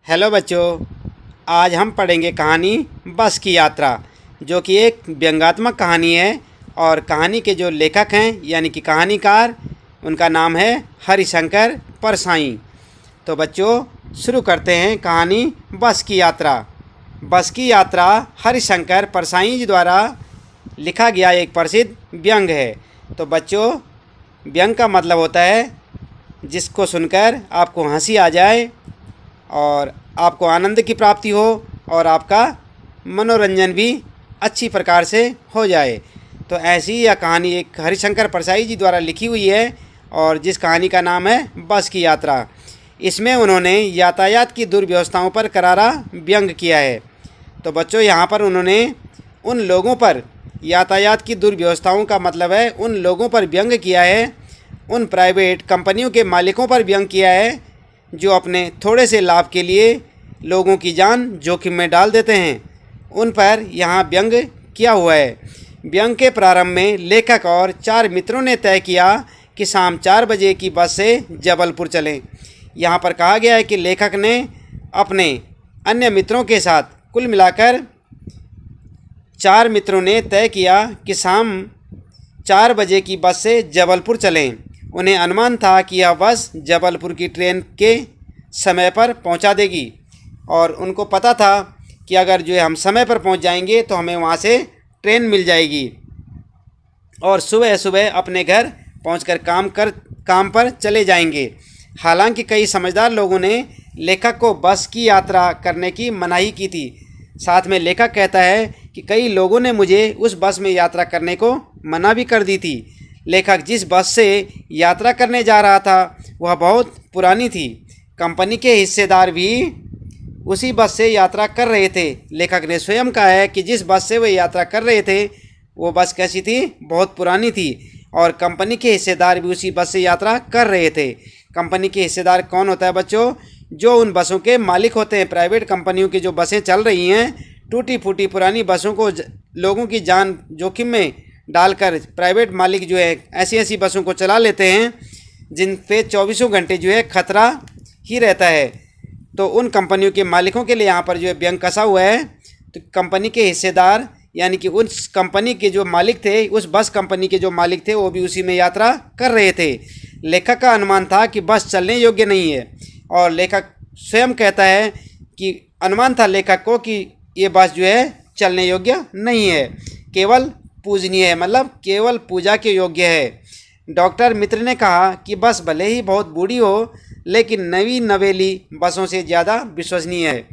Hello बच्चों, आज हम पढ़ेंगे कहानी बस की यात्रा, जो कि एक व्यंग्यात्मक कहानी है। और कहानी के जो लेखक हैं यानी कि कहानीकार, उनका नाम है हरिशंकर परसाई। तो बच्चों, शुरू करते हैं कहानी बस की यात्रा। बस की यात्रा हरिशंकर परसाई जी द्वारा लिखा गया एक प्रसिद्ध व्यंग है। तो बच्चों, व्यंग का मतलब होता है जिसको सुनकर आपको हंसी आ जाए और आपको आनंद की प्राप्ति हो और आपका मनोरंजन भी अच्छी प्रकार से हो जाए। तो ऐसी यह कहानी एक हरिशंकर परसाई जी द्वारा लिखी हुई है और जिस कहानी का नाम है बस की यात्रा। इसमें उन्होंने यातायात की दुर्व्यवस्थाओं पर करारा व्यंग किया है। तो बच्चों, यहाँ पर उन्होंने उन लोगों पर, यातायात की दुर्व्यवस्थाओं का मतलब है उन लोगों पर व्यंग किया है, उन प्राइवेट कंपनियों के मालिकों पर व्यंग किया है जो अपने थोड़े से लाभ के लिए लोगों की जान जोखिम में डाल देते हैं। उन पर यहाँ व्यंग किया हुआ है। व्यंग के प्रारंभ में लेखक और 4 मित्रों ने तय किया कि शाम 4 बजे की बस से जबलपुर चलें। यहाँ पर कहा गया है कि लेखक ने अपने अन्य मित्रों के साथ कुल मिलाकर 4 मित्रों ने तय किया कि शाम 4 बजे की बस से जबलपुर चलें। उन्हें अनुमान था कि यह बस जबलपुर की ट्रेन के समय पर पहुंचा देगी और उनको पता था कि अगर जो है हम समय पर पहुंच जाएंगे तो हमें वहां से ट्रेन मिल जाएगी और सुबह सुबह अपने घर पहुंचकर काम पर चले जाएंगे। हालांकि कई समझदार लोगों ने लेखक को बस की यात्रा करने की मनाही की थी। साथ में लेखक कहता है कि कई लोगों ने मुझे उस बस में यात्रा करने को मना भी कर दी थी। लेखक जिस बस से यात्रा करने जा रहा था वह बहुत पुरानी थी। कंपनी के हिस्सेदार भी उसी बस से यात्रा कर रहे थे। लेखक ने स्वयं कहा है कि जिस बस से वे यात्रा कर रहे थे वो बस कैसी थी, बहुत पुरानी थी और कंपनी के हिस्सेदार भी उसी बस से यात्रा कर रहे थे। कंपनी के हिस्सेदार कौन होता है बच्चों? जो उन बसों के मालिक होते हैं। प्राइवेट कंपनियों की जो बसें चल रही हैं, टूटी फूटी पुरानी बसों को लोगों की जान जोखिम में डालकर प्राइवेट मालिक जो है ऐसी ऐसी बसों को चला लेते हैं जिन पे 24 घंटे जो है खतरा ही रहता है। तो उन कंपनियों के मालिकों के लिए यहाँ पर जो है व्यंग कसा हुआ है। तो कंपनी के हिस्सेदार यानी कि उस कंपनी के जो मालिक थे, उस बस कंपनी के जो मालिक थे, वो भी उसी में यात्रा कर रहे थे। लेखक का अनुमान था कि बस चलने योग्य नहीं है और लेखक स्वयं कहता है कि अनुमान था लेखक को कि ये बस जो है चलने योग्य नहीं है, केवल पूजनीय है, मतलब केवल पूजा के योग्य है। डॉक्टर मित्र ने कहा कि बस भले ही बहुत बूढ़ी हो लेकिन नवी नवेली बसों से ज़्यादा विश्वसनीय है।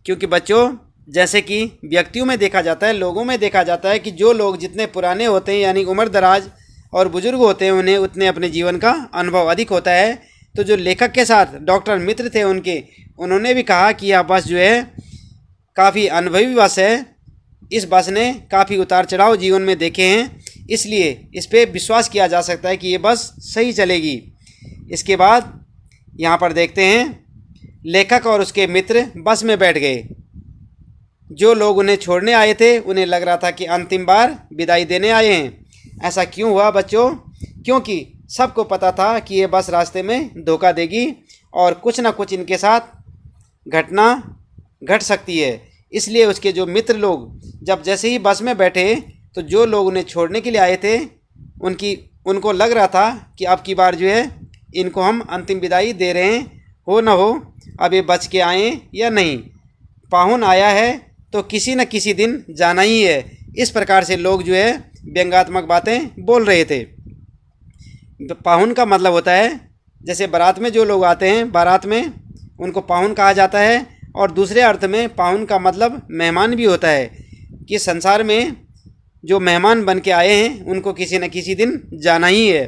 क्योंकि बच्चों, जैसे कि व्यक्तियों में देखा जाता है, लोगों में देखा जाता है कि जो लोग जितने पुराने होते हैं यानी उम्र दराज और बुजुर्ग होते हैं, उन्हें उतने अपने जीवन का अनुभव अधिक होता है। तो जो लेखक के साथ डॉक्टर मित्र थे उन्होंने भी कहा कि यह बस जो है काफ़ी अनुभवी बस है। इस बस ने काफ़ी उतार चढ़ाव जीवन में देखे हैं, इसलिए इस पर विश्वास किया जा सकता है कि ये बस सही चलेगी। इसके बाद यहाँ पर देखते हैं लेखक और उसके मित्र बस में बैठ गए। जो लोग उन्हें छोड़ने आए थे उन्हें लग रहा था कि अंतिम बार विदाई देने आए हैं। ऐसा क्यों हुआ बच्चों? क्योंकि सबको पता था कि ये बस रास्ते में धोखा देगी और कुछ ना कुछ इनके साथ घटना घट सकती है। इसलिए उसके जो मित्र लोग जब जैसे ही बस में बैठे तो जो लोग उन्हें छोड़ने के लिए आए थे उनको लग रहा था कि अब की बार जो है इनको हम अंतिम विदाई दे रहे हैं, हो ना हो अब ये बच के आए या नहीं। पाहुन आया है तो किसी न किसी दिन जाना ही है। इस प्रकार से लोग जो है व्यंग्यात्मक बातें बोल रहे थे। पाहुन का मतलब होता है जैसे बारात में जो लोग आते हैं, बारात में उनको पाहुन कहा जाता है। और दूसरे अर्थ में पाहुन का मतलब मेहमान भी होता है कि संसार में जो मेहमान बन के आए हैं उनको किसी न किसी दिन जाना ही है।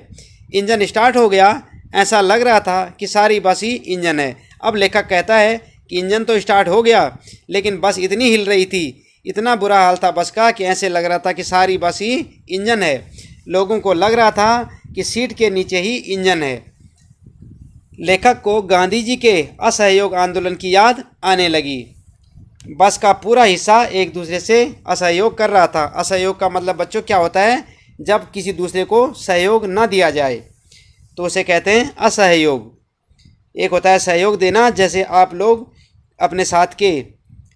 इंजन स्टार्ट हो गया, ऐसा लग रहा था कि सारी बस ही इंजन है। अब लेखक कहता है कि इंजन तो स्टार्ट हो गया लेकिन बस इतनी हिल रही थी, इतना बुरा हाल था बस का कि ऐसे लग रहा था कि सारी बस ही इंजन है। लोगों को लग रहा था कि सीट के नीचे ही इंजन है। लेखक को गांधी जी के असहयोग आंदोलन की याद आने लगी। बस का पूरा हिस्सा एक दूसरे से असहयोग कर रहा था। असहयोग का मतलब बच्चों क्या होता है? जब किसी दूसरे को सहयोग ना दिया जाए तो उसे कहते हैं असहयोग। एक होता है सहयोग देना, जैसे आप लोग अपने साथ के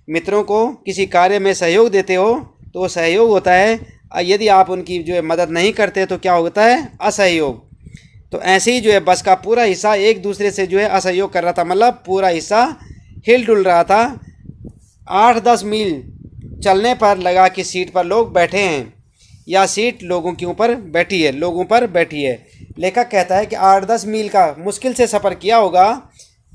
मित्रों को किसी कार्य में सहयोग देते हो तो वो सहयोग होता है, और यदि आप उनकी जो है मदद नहीं करते तो क्या होता है, असहयोग। तो ऐसे ही जो है बस का पूरा हिस्सा एक दूसरे से जो है असहयोग कर रहा था, मतलब पूरा हिस्सा हिल डुल रहा था। 8-10 मील चलने पर लगा कि सीट पर लोग बैठे हैं या सीट लोगों के ऊपर बैठी है, लोगों पर बैठी है। लेखक कहता है कि 8-10 मील का मुश्किल से सफ़र किया होगा,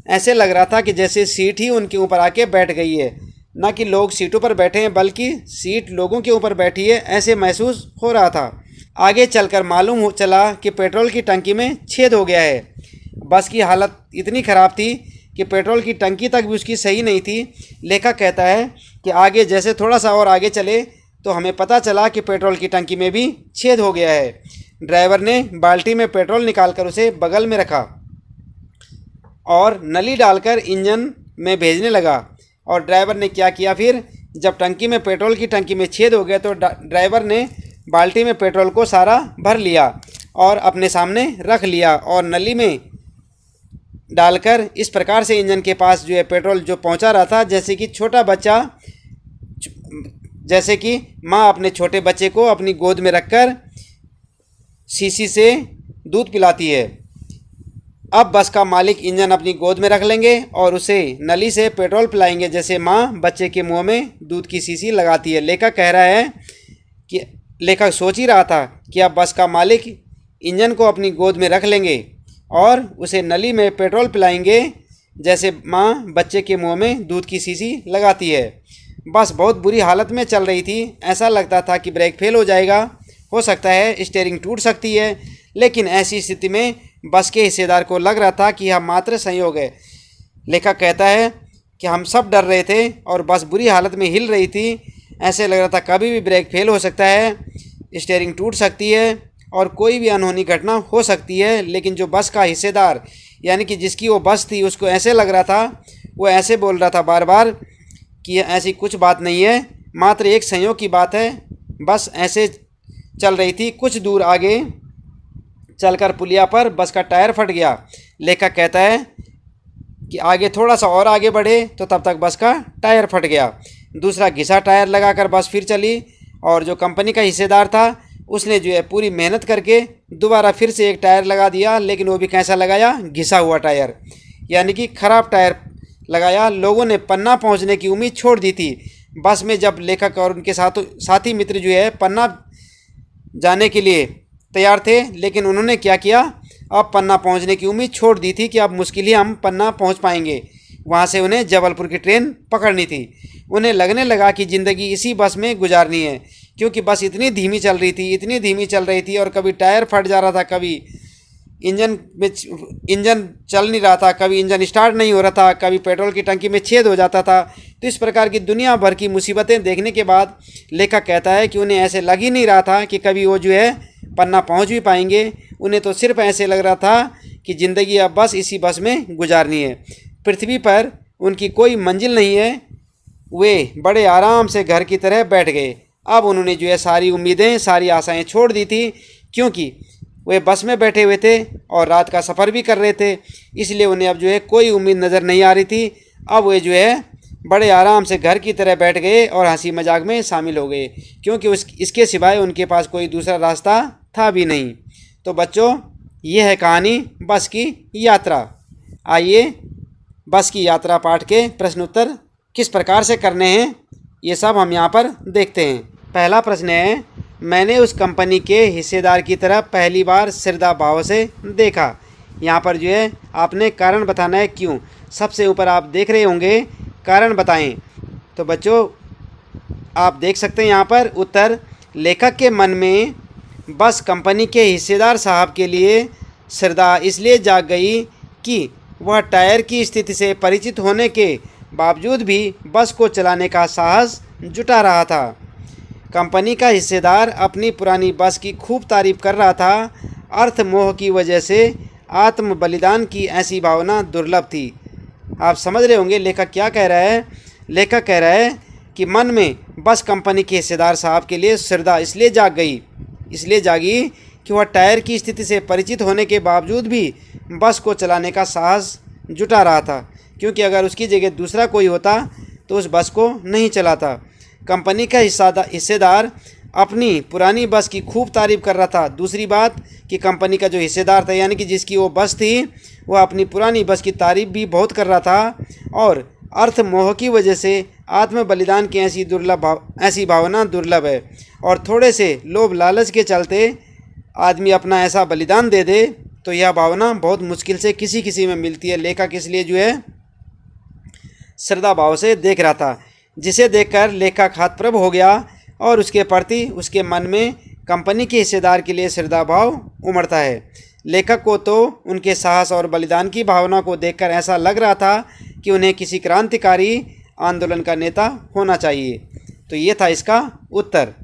ऐसे लग रहा था कि जैसे सीट ही उनके ऊपर आके बैठ गई है, ना कि लोग सीटों पर बैठे हैं बल्कि सीट लोगों के ऊपर बैठी है, ऐसे महसूस हो रहा था। आगे चलकर मालूम चला कि पेट्रोल की टंकी में छेद हो गया है। बस की हालत इतनी ख़राब थी कि पेट्रोल की टंकी तक भी उसकी सही नहीं थी। लेखक कहता है कि आगे जैसे थोड़ा सा और आगे चले तो हमें पता चला कि पेट्रोल की टंकी में भी छेद हो गया है। ड्राइवर ने बाल्टी में पेट्रोल निकालकर उसे बगल में रखा और नली डालकर इंजन में भेजने लगा। और ड्राइवर ने क्या किया फिर, जब टंकी में पेट्रोल की टंकी में छेद हो गया तो ड्राइवर ने बाल्टी में पेट्रोल को सारा भर लिया और अपने सामने रख लिया और नली में डालकर इस प्रकार से इंजन के पास जो है पेट्रोल जो पहुंचा रहा था, जैसे कि छोटा बच्चा, जैसे कि माँ अपने छोटे बच्चे को अपनी गोद में रखकर शीशी से दूध पिलाती है। अब बस का मालिक इंजन अपनी गोद में रख लेंगे और उसे नली से पेट्रोल पिलाएंगे, जैसे माँ बच्चे के मुंह में दूध की शीशी लगाती है। लेखक कह रहा है कि लेखक सोच ही रहा था कि अब बस का मालिक इंजन को अपनी गोद में रख लेंगे और उसे नली में पेट्रोल पिलाएंगे, जैसे माँ बच्चे के मुंह में दूध की शीशी लगाती है। बस बहुत बुरी हालत में चल रही थी, ऐसा लगता था कि ब्रेक फेल हो जाएगा, हो सकता है स्टीयरिंग टूट सकती है। लेकिन ऐसी स्थिति में बस के हिस्सेदार को लग रहा था कि यह मात्र संयोग है। लेखक कहता है कि हम सब डर रहे थे और बस बुरी हालत में हिल रही थी। ऐसे लग रहा था कभी भी ब्रेक फेल हो सकता है, स्टीयरिंग टूट सकती है और कोई भी अनहोनी घटना हो सकती है। लेकिन जो बस का हिस्सेदार यानी कि जिसकी वो बस थी, उसको ऐसे लग रहा था, वो ऐसे बोल रहा था बार बार कि ऐसी कुछ बात नहीं है, मात्र एक संयोग की बात है। बस ऐसे चल रही थी, कुछ दूर आगे चलकर पुलिया पर बस का टायर फट गया। लेखक कहता है कि आगे थोड़ा सा और आगे बढ़े तो तब तक बस का टायर फट गया। दूसरा घिसा टायर लगाकर बस फिर चली और जो कंपनी का हिस्सेदार था उसने जो है पूरी मेहनत करके दोबारा फिर से एक टायर लगा दिया, लेकिन वो भी कैसा लगाया, घिसा हुआ टायर, यानी कि ख़राब टायर लगाया। लोगों ने पन्ना पहुंचने की उम्मीद छोड़ दी थी। बस में जब लेखक और उनके साथी मित्र जो है पन्ना जाने के लिए तैयार थे, लेकिन उन्होंने क्या किया, अब पन्ना पहुंचने की उम्मीद छोड़ दी थी कि अब मुश्किल ही हम पन्ना पहुंच पाएंगे। वहां से उन्हें जबलपुर की ट्रेन पकड़नी थी। उन्हें लगने लगा कि ज़िंदगी इसी बस में गुजारनी है, क्योंकि बस इतनी धीमी चल रही थी, इतनी धीमी चल रही थी और कभी टायर फट जा रहा था, कभी इंजन चल नहीं रहा था, कभी इंजन स्टार्ट नहीं हो रहा था, कभी पेट्रोल की टंकी में छेद हो जाता था। तो इस प्रकार की दुनिया भर की मुसीबतें देखने के बाद लेखक कहता है कि उन्हें ऐसे लग ही नहीं रहा था कि कभी वो जो है पन्ना पहुंच भी पाएंगे। उन्हें तो सिर्फ ऐसे लग रहा था कि ज़िंदगी अब बस इसी बस में गुजारनी है, पृथ्वी पर उनकी कोई मंजिल नहीं है। वे बड़े आराम से घर की तरह बैठ गए। अब उन्होंने जो है सारी उम्मीदें, सारी आशाएं छोड़ दी थी, क्योंकि वे बस में बैठे हुए थे और रात का सफ़र भी कर रहे थे, इसलिए उन्हें अब जो है कोई उम्मीद नज़र नहीं आ रही थी। अब वे जो है बड़े आराम से घर की तरह बैठ गए और हंसी मजाक में शामिल हो गए, क्योंकि इसके सिवाय उनके पास कोई दूसरा रास्ता था भी नहीं। तो बच्चों, ये है कहानी बस की यात्रा। आइए बस की यात्रा पाठ के प्रश्न उत्तर किस प्रकार से करने हैं, ये सब हम यहाँ पर देखते हैं। पहला प्रश्न है, मैंने उस कंपनी के हिस्सेदार की तरह पहली बार श्रद्धा भाव से देखा। यहाँ पर जो है आपने कारण बताना है, क्यों। सबसे ऊपर आप देख रहे होंगे कारण बताएं। तो बच्चों, आप देख सकते हैं यहाँ पर उत्तर, लेखक के मन में बस कंपनी के हिस्सेदार साहब के लिए श्रद्धा इसलिए जाग गई कि वह टायर की स्थिति से परिचित होने के बावजूद भी बस को चलाने का साहस जुटा रहा था। कंपनी का हिस्सेदार अपनी पुरानी बस की खूब तारीफ कर रहा था। अर्थ मोह की वजह से आत्म बलिदान की ऐसी भावना दुर्लभ थी। आप समझ रहे होंगे लेखक क्या कह रहा है। लेखक कह रहा है कि मन में बस कंपनी के हिस्सेदार साहब के लिए श्रद्धा इसलिए जागी कि वह टायर की स्थिति से परिचित होने के बावजूद भी बस को चलाने का साहस जुटा रहा था। क्योंकि अगर उसकी जगह दूसरा कोई होता तो उस बस को नहीं चलाता। कंपनी का हिस्सेदार अपनी पुरानी बस की खूब तारीफ कर रहा था। दूसरी बात कि कंपनी का जो हिस्सेदार था यानी कि जिसकी वो बस थी, वह अपनी पुरानी बस की तारीफ भी बहुत कर रहा था। और अर्थ मोह की वजह से आत्म बलिदान की ऐसी भावना दुर्लभ है। और थोड़े से लोभ लालच के चलते आदमी अपना ऐसा बलिदान दे दे तो यह भावना बहुत मुश्किल से किसी किसी में मिलती है। लेखक इसलिए जो है श्रद्धा भाव से देख रहा था, जिसे देखकर लेखक हतप्रभ हो गया और उसके प्रति उसके मन में कंपनी के हिस्सेदार के लिए श्रद्धा भाव उमड़ता है। लेखक को तो उनके साहस और बलिदान की भावना को देखकर ऐसा लग रहा था कि उन्हें किसी क्रांतिकारी आंदोलन का नेता होना चाहिए। तो ये था इसका उत्तर।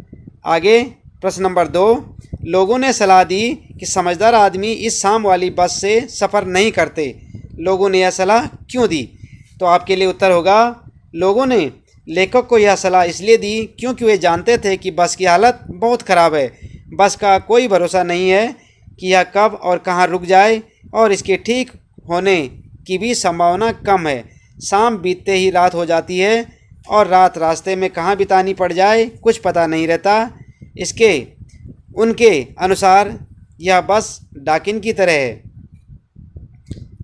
आगे प्रश्न नंबर 2, लोगों ने सलाह दी कि समझदार आदमी इस शाम वाली बस से सफ़र नहीं करते। लोगों ने यह सलाह क्यों दी? तो आपके लिए उत्तर होगा, लोगों ने लेखक को यह सलाह इसलिए दी क्योंकि वे जानते थे कि बस की हालत बहुत ख़राब है। बस का कोई भरोसा नहीं है कि यह कब और कहाँ रुक जाए और इसके ठीक होने की भी संभावना कम है। शाम बीतते ही रात हो जाती है और रात रास्ते में कहाँ बितानी पड़ जाए कुछ पता नहीं रहता। उनके अनुसार यह बस डाकिन की तरह है।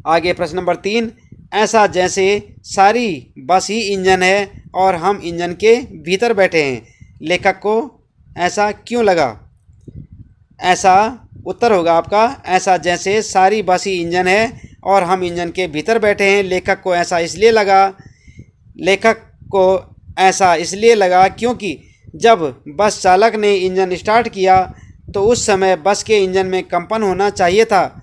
आगे प्रश्न नंबर 3, ऐसा जैसे सारी बस ही इंजन है और हम इंजन के भीतर बैठे हैं। लेखक को ऐसा क्यों लगा? ऐसा उत्तर होगा आपका, ऐसा जैसे सारी बस ही इंजन है और हम इंजन के भीतर बैठे हैं। लेखक को ऐसा इसलिए लगा क्योंकि जब बस चालक ने इंजन स्टार्ट किया तो उस समय बस के इंजन में कंपन होना चाहिए था,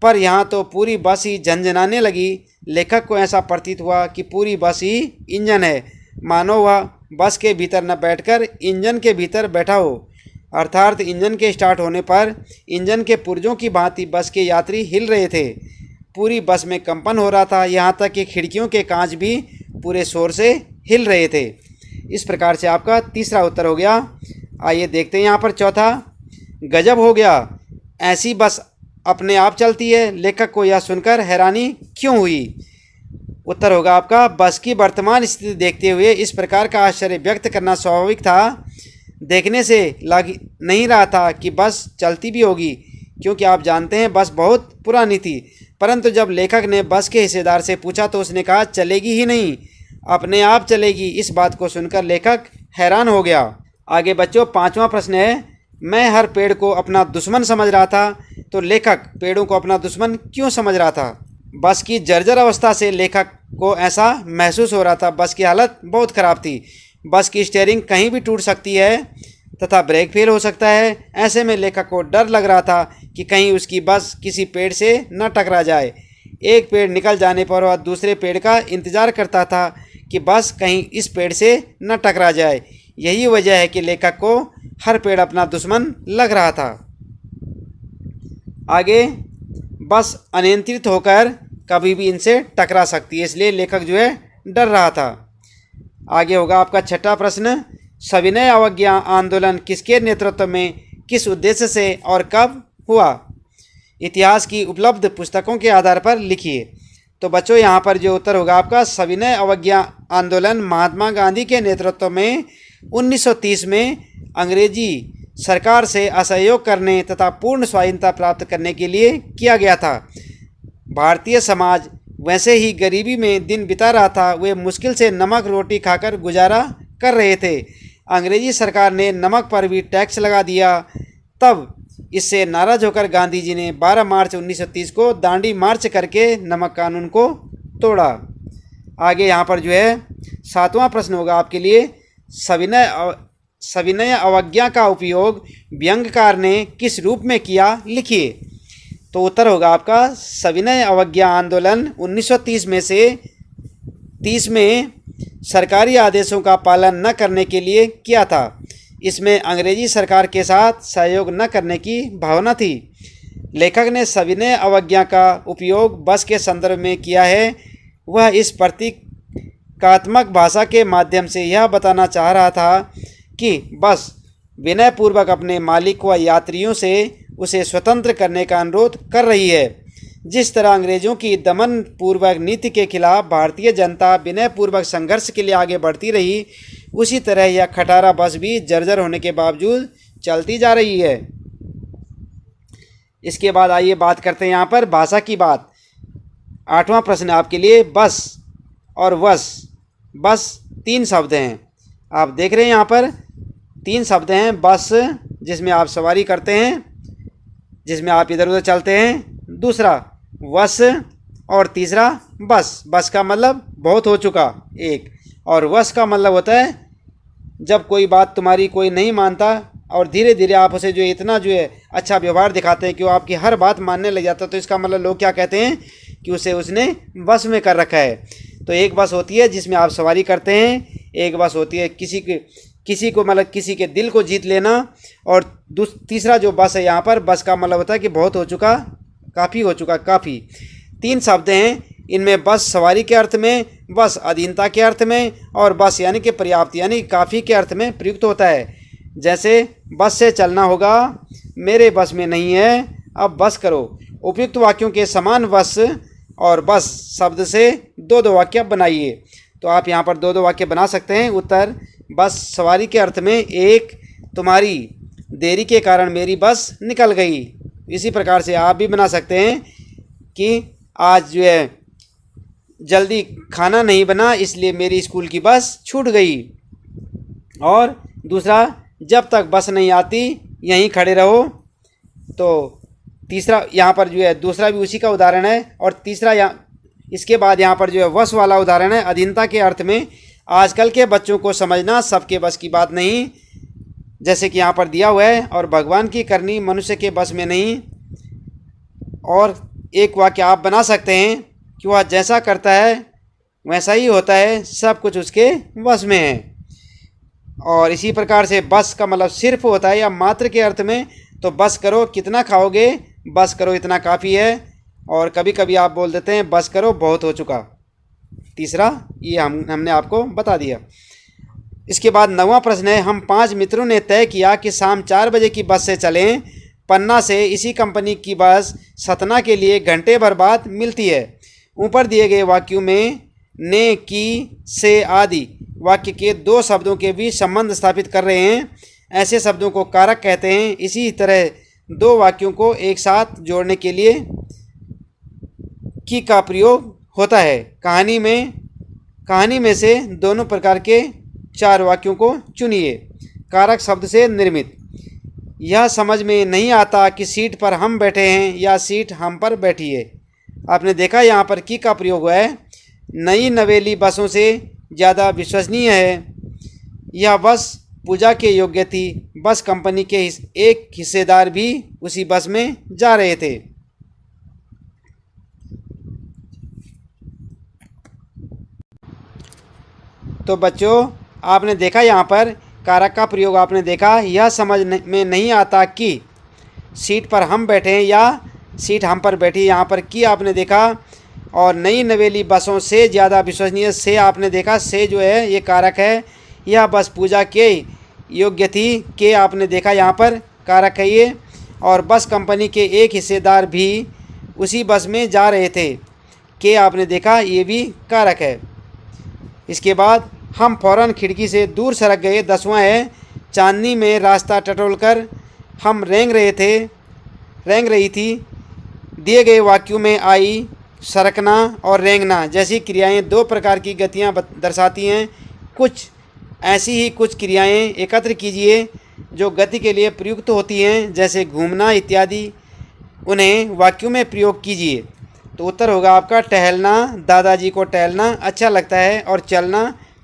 पर यहाँ तो पूरी बस ही झनझनाने लगी। लेखक को ऐसा प्रतीत हुआ कि पूरी बस ही इंजन है, मानो वह बस के भीतर न बैठकर इंजन के भीतर बैठा हो। अर्थात इंजन के स्टार्ट होने पर इंजन के पुर्जों की भांति बस के यात्री हिल रहे थे। पूरी बस में कंपन हो रहा था, यहाँ तक कि खिड़कियों के कांच भी पूरे शोर से हिल रहे थे। इस प्रकार से आपका तीसरा उत्तर हो गया। आइए देखते हैं यहाँ पर चौथा, गजब हो गया, ऐसी बस अपने आप चलती है। लेखक को यह सुनकर हैरानी क्यों हुई? उत्तर होगा आपका, बस की वर्तमान स्थिति देखते हुए इस प्रकार का आश्चर्य व्यक्त करना स्वाभाविक था। देखने से लग नहीं रहा था कि बस चलती भी होगी, क्योंकि आप जानते हैं बस बहुत पुरानी थी। परंतु जब लेखक ने बस के हिस्सेदार से पूछा तो उसने कहा चलेगी ही नहीं, अपने आप चलेगी। इस बात को सुनकर लेखक हैरान हो गया। आगे बच्चों 5वां प्रश्न है, मैं हर पेड़ को अपना दुश्मन समझ रहा था, तो लेखक पेड़ों को अपना दुश्मन क्यों समझ रहा था? बस की जर्जर अवस्था से लेखक को ऐसा महसूस हो रहा था। बस की हालत बहुत ख़राब थी। बस की स्टीयरिंग कहीं भी टूट सकती है तथा ब्रेक फेल हो सकता है। ऐसे में लेखक को डर लग रहा था कि कहीं उसकी बस किसी पेड़ से न टकरा जाए। एक पेड़ निकल जाने पर वह दूसरे पेड़ का इंतज़ार करता था कि बस कहीं इस पेड़ से न टकरा जाए। यही वजह है कि लेखक को हर पेड़ अपना दुश्मन लग रहा था। आगे, बस अनियंत्रित होकर कभी भी इनसे टकरा सकती है, इसलिए लेखक जो है डर रहा था। आगे होगा आपका छठा प्रश्न, सविनय अवज्ञा आंदोलन किसके नेतृत्व में, किस उद्देश्य से और कब हुआ? इतिहास की उपलब्ध पुस्तकों के आधार पर लिखिए। तो बच्चों यहाँ पर जो उत्तर होगा आपका, सविनय अवज्ञा आंदोलन महात्मा गांधी के नेतृत्व में 1930 में अंग्रेजी सरकार से असहयोग करने तथा पूर्ण स्वाधीनता प्राप्त करने के लिए किया गया था। भारतीय समाज वैसे ही गरीबी में दिन बिता रहा था। वे मुश्किल से नमक रोटी खाकर गुजारा कर रहे थे। अंग्रेजी सरकार ने नमक पर भी टैक्स लगा दिया। तब इससे नाराज होकर गांधी जी ने 12 मार्च 1930 को दांडी मार्च करके नमक कानून को तोड़ा। आगे यहाँ पर जो है 7वां प्रश्न होगा आपके लिए, सविनय अवज्ञा का उपयोग व्यंग्यकार ने किस रूप में किया, लिखिए। तो उत्तर होगा आपका, सविनय अवज्ञा आंदोलन 1930 में से 30 में सरकारी आदेशों का पालन न करने के लिए किया था। इसमें अंग्रेजी सरकार के साथ सहयोग न करने की भावना थी। लेखक ने सविनय अवज्ञा का उपयोग बस के संदर्भ में किया है। वह इस प्रतीकात्मक भाषा के माध्यम से यह बताना चाह रहा था कि बस विनयपूर्वक अपने मालिक व यात्रियों से उसे स्वतंत्र करने का अनुरोध कर रही है। जिस तरह अंग्रेजों की दमन पूर्वक नीति के खिलाफ भारतीय जनता विनय पूर्वक संघर्ष के लिए आगे बढ़ती रही, उसी तरह यह खटारा बस भी जर्जर होने के बावजूद चलती जा रही है। इसके बाद आइए बात करते हैं यहाँ पर भाषा की बात। 8वां प्रश्न आपके लिए, बस और वस। बस 3 शब्द हैं, आप देख रहे हैं यहाँ पर 3 शब्द हैं। बस जिसमें आप सवारी करते हैं, जिसमें आप इधर उधर चलते हैं, दूसरा वस, और तीसरा बस। बस का मतलब बहुत हो चुका एक, और वस का मतलब होता है जब कोई बात तुम्हारी कोई नहीं मानता और धीरे धीरे आप उसे जो इतना जो है अच्छा व्यवहार दिखाते हैं कि वो आपकी हर बात मानने लग जाता है, तो इसका मतलब लोग क्या कहते हैं कि उसे उसने बस में कर रखा है। तो एक बस होती है जिसमें आप सवारी करते हैं, एक बस होती है किसी को मतलब किसी के दिल को जीत लेना, और तीसरा जो बस है यहाँ पर, बस का मतलब होता है कि बहुत हो चुका, काफ़ी हो चुका, काफ़ी। 3 शब्द हैं इनमें, बस सवारी के अर्थ में, बस अधीनता के अर्थ में, और बस यानी कि पर्याप्त यानी काफ़ी के अर्थ में प्रयुक्त होता है। जैसे बस से चलना होगा, मेरे बस में नहीं है, अब बस करो। उपयुक्त वाक्यों के समान बस और बस शब्द से 2 वाक्य बनाइए। तो आप यहाँ पर 2 वाक्य बना सकते हैं। उत्तर, बस सवारी के अर्थ में, एक, तुम्हारी देरी के कारण मेरी बस निकल गई। इसी प्रकार से आप भी बना सकते हैं कि आज जो है जल्दी खाना नहीं बना इसलिए मेरी स्कूल की बस छूट गई। और दूसरा, जब तक बस नहीं आती यहीं खड़े रहो। तो तीसरा यहाँ पर जो है दूसरा भी उसी का उदाहरण है, और तीसरा इसके बाद यहाँ पर जो है वश वाला उदाहरण है अधीनता के अर्थ में। आजकल के बच्चों को समझना सबके बस की बात नहीं, जैसे कि यहाँ पर दिया हुआ है, और भगवान की करनी मनुष्य के बस में नहीं। और एक वाक्य आप बना सकते हैं कि वह जैसा करता है वैसा ही होता है, सब कुछ उसके बस में है। और इसी प्रकार से बस का मतलब सिर्फ होता है या मात्र के अर्थ में। तो बस करो, कितना खाओगे, बस करो इतना काफ़ी है। और कभी कभी आप बोल देते हैं बस करो बहुत हो चुका। तीसरा ये हमने आपको बता दिया। इसके बाद 9वां प्रश्न है, हम 5 मित्रों ने तय किया कि शाम 4 बजे की बस से चलें। पन्ना से इसी कंपनी की बस सतना के लिए घंटे भर बाद मिलती है। ऊपर दिए गए वाक्यों में ने, की, से आदि वाक्य के 2 शब्दों के बीच संबंध स्थापित कर रहे हैं। ऐसे शब्दों को कारक कहते हैं। इसी तरह 2 वाक्यों को एक साथ जोड़ने के लिए की का प्रयोग होता है। कहानी में से दोनों प्रकार के 4 वाक्यों को चुनिए। कारक शब्द से निर्मित। यह समझ में नहीं आता कि सीट पर हम बैठे हैं या सीट हम पर बैठी है। आपने देखा यहाँ पर की का प्रयोग हुआ है। नई नवेली बसों से ज़्यादा विश्वसनीय है। यह बस पूजा के योग्य थी। बस कंपनी के एक हिस्सेदार भी उसी बस में जा रहे थे। तो बच्चों आपने देखा यहाँ पर कारक का प्रयोग आपने देखा। यह समझ में नहीं आता कि सीट पर हम बैठे हैं या सीट हम पर बैठी है, यहाँ पर की आपने देखा। और नई नवेली बसों से ज़्यादा विश्वसनीय से आपने देखा। से जो है ये कारक है। यह बस पूजा के योग्य थी के आपने देखा यहाँ पर कारक है ये। और बस कंपनी के एक हिस्सेदार भी उसी बस में जा रहे थे के आपने देखा, ये भी कारक है। इसके बाद हम फौरन खिड़की से दूर सरक गए। 10वां है, चांदनी में रास्ता टटोलकर हम रेंग रही थी। दिए गए वाक्यों में आई, सरकना और रेंगना जैसी क्रियाएं 2 प्रकार की गतियां दर्शाती हैं। कुछ ऐसी ही कुछ क्रियाएं एकत्र कीजिए जो गति के लिए प्रयुक्त होती हैं, जैसे घूमना इत्यादि। उन्हें वाक्यों में प्रयोग कीजिए। तो उत्तर होगा आपका टहलना। दादाजी को टहलना अच्छा लगता है, और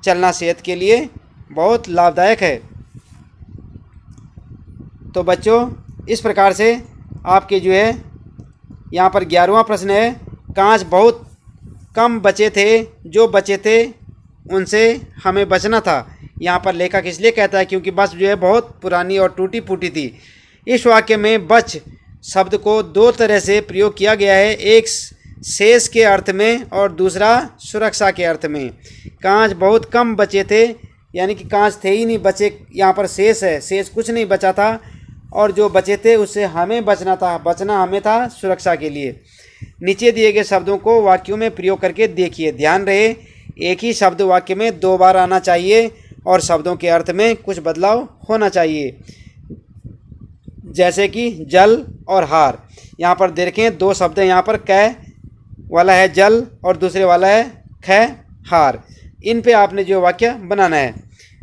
चलना सेहत के लिए बहुत लाभदायक है। तो बच्चों इस प्रकार से आपके जो है यहाँ पर 11वां प्रश्न है, कांच बहुत कम बचे थे, जो बचे थे उनसे हमें बचना था। यहाँ पर लेखक इसलिए कहता है क्योंकि बस जो है बहुत पुरानी और टूटी फूटी थी। इस वाक्य में बच शब्द को 2 तरह से प्रयोग किया गया है, एक शेष के अर्थ में और दूसरा सुरक्षा के अर्थ में। कांच बहुत कम बचे थे यानी कि कांच थे ही नहीं, बचे यहाँ पर शेष है, शेष कुछ नहीं बचा था, और जो बचे थे उससे हमें बचना था, बचना हमें था सुरक्षा के लिए। नीचे दिए गए शब्दों को वाक्यों में प्रयोग करके देखिए। ध्यान रहे एक ही शब्द वाक्य में 2 बार आना चाहिए और शब्दों के अर्थ में कुछ बदलाव होना चाहिए, जैसे कि जल और हार। यहाँ पर देखें 2 शब्द हैं, यहाँ पर कै वाला है जल और दूसरे वाला है ख हार। इन पे आपने जो वाक्य बनाना है।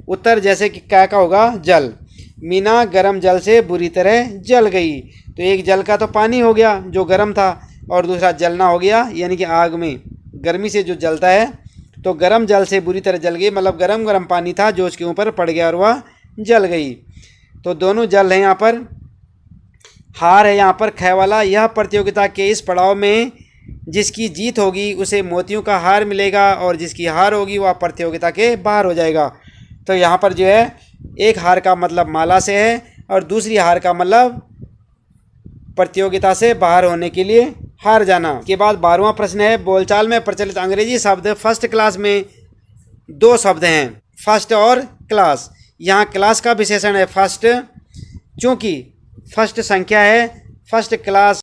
उत्तर जैसे कि कै का होगा जल। मीना गर्म जल से बुरी तरह जल गई। तो एक जल का तो पानी हो गया जो गर्म था, और दूसरा जलना हो गया यानी कि आग में गर्मी से जो जलता है। तो गर्म जल से बुरी तरह जल गई मतलब गरम गरम पानी था जो उसके ऊपर पड़ गया और वह जल गई। तो दोनों जल हैं यहाँ पर। हार है यहाँ पर ख वाला। यह प्रतियोगिता के इस पड़ाव में जिसकी जीत होगी उसे मोतियों का हार मिलेगा और जिसकी हार होगी वह प्रतियोगिता के बाहर हो जाएगा। तो यहाँ पर जो है एक हार का मतलब माला से है और दूसरी हार का मतलब प्रतियोगिता से बाहर होने के लिए हार जाना। के बाद 12वां प्रश्न है, बोलचाल में प्रचलित अंग्रेजी शब्द फर्स्ट क्लास में 2 शब्द हैं, फर्स्ट और क्लास। यहाँ क्लास का विशेषण है फर्स्ट, चूँकि फर्स्ट संख्या है। फर्स्ट क्लास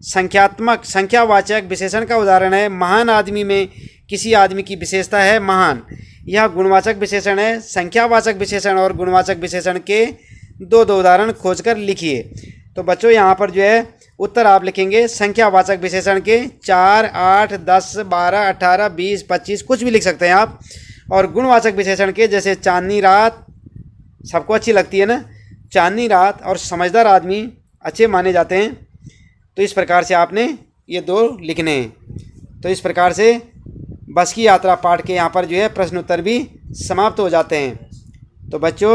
संख्यात्मक संख्यावाचक विशेषण का उदाहरण है। महान आदमी में किसी आदमी की विशेषता है महान। यह गुणवाचक विशेषण है। संख्यावाचक विशेषण और गुणवाचक विशेषण के 2 उदाहरण खोजकर लिखिए। तो बच्चों यहाँ पर जो है उत्तर आप लिखेंगे संख्यावाचक विशेषण के 4, 8, 10, 12, 18, 20, 25 कुछ भी लिख सकते हैं आप। और गुणवाचक विशेषण के जैसे चांदनी रात सबको अच्छी लगती है ना, चांदनी रात और समझदार आदमी अच्छे माने जाते हैं। तो इस प्रकार से आपने ये 2 लिखने हैं। तो इस प्रकार से बस की यात्रा पाठ के यहाँ पर जो है प्रश्न उत्तर भी समाप्त हो जाते हैं। तो बच्चों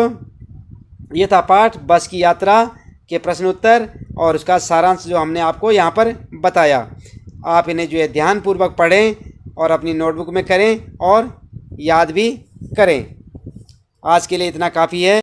ये था पाठ बस की यात्रा के प्रश्न उत्तर और उसका सारांश जो हमने आपको यहाँ पर बताया। आप इन्हें जो है ध्यानपूर्वक पढ़ें और अपनी नोटबुक में करें और याद भी करें। आज के लिए इतना काफ़ी है।